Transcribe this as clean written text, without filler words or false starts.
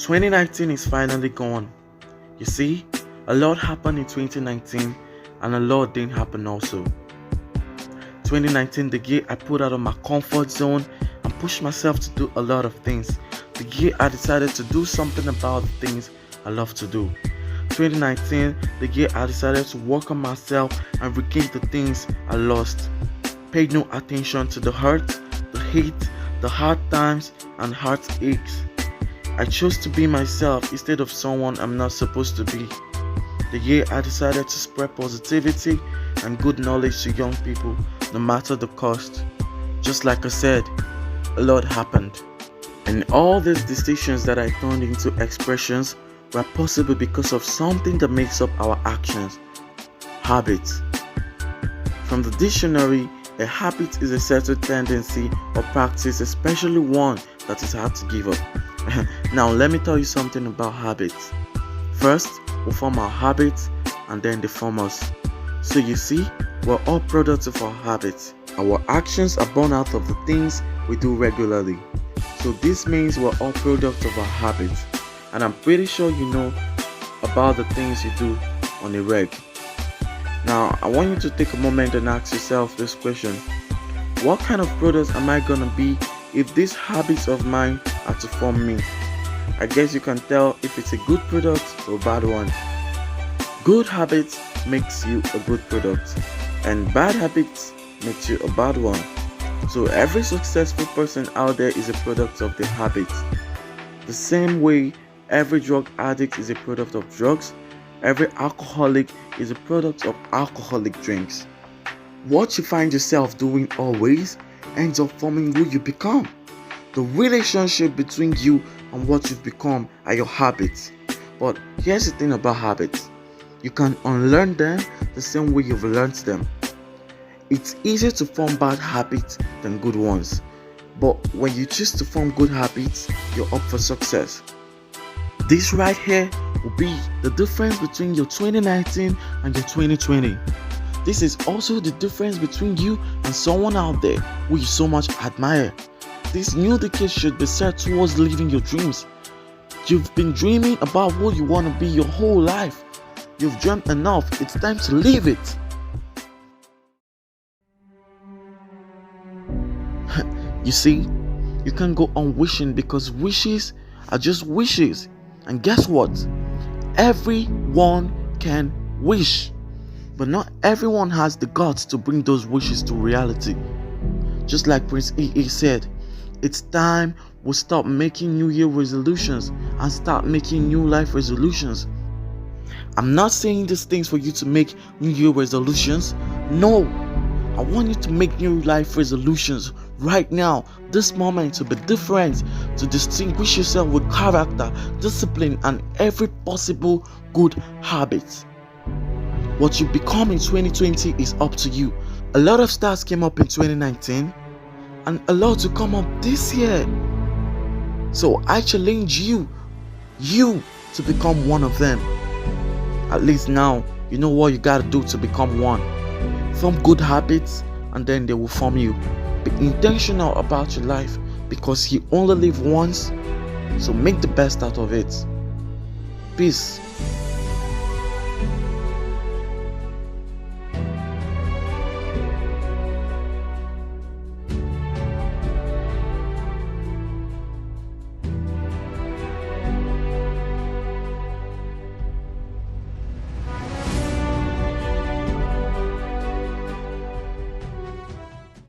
2019 is finally gone. You see, a lot happened in 2019 and a lot didn't happen also. 2019, the year I put out of my comfort zone and pushed myself to do a lot of things. The year I decided to do something about the things I love to do. 2019, the year I decided to work on myself and regain the things I lost. Paid no attention to the hurt, the hate, the hard times and heartaches. I chose to be myself instead of someone I'm not supposed to be. The year I decided to spread positivity and good knowledge to young people, no matter the cost. Just like I said, a lot happened. And all these decisions that I turned into expressions were possible because of something that makes up our actions: habits. From the dictionary, a habit is a certain tendency or practice, especially one that is hard to give up. Now let me tell you something about habits. First, we form our habits and then they form us. So you see, we're all products of our habits. Our actions are born out of the things we do regularly. So this means we're all products of our habits. And I'm pretty sure you know about the things you do on a reg. Now I want you to take a moment and ask yourself this question: what kind of product am I gonna be if these habits of mine are to form me? I guess you can tell if it's a good product or a bad one. Good habits makes you a good product, and bad habits makes you a bad one. So every successful person out there is a product of their habits. The same way every drug addict is a product of drugs, every alcoholic is a product of alcoholic drinks. What you find yourself doing always ends up forming who you become. The relationship between you and what you've become are your habits. But here's the thing about habits: you can unlearn them the same way you've learned them. It's easier to form bad habits than good ones, but when you choose to form good habits, you're up for success. This right here will be the difference between your 2019 and your 2020. This is also the difference between you and someone out there who you so much admire. This new decade should be set towards living your dreams. You've been dreaming about who you want to be your whole life. You've dreamt enough, it's time to live it. You see, you can't go on wishing because wishes are just wishes. And guess what? Everyone can wish, but not everyone has the guts to bring those wishes to reality. Just like Prince E.E. said, it's time we stop making New Year resolutions and start making new life resolutions. I'm not saying these things for you to make New Year resolutions. No, I want you to make new life resolutions right now, this moment, to be different, to distinguish yourself with character, discipline, and every possible good habit. What you become in 2020 is up to you. A lot of stars came up in 2019 and a lot to come up this year. So I challenge you to become one of them. At least now you know what you gotta do to become one. Form good habits and then they will form you. Be intentional about your life because you only live once, so make the best out of it. Peace.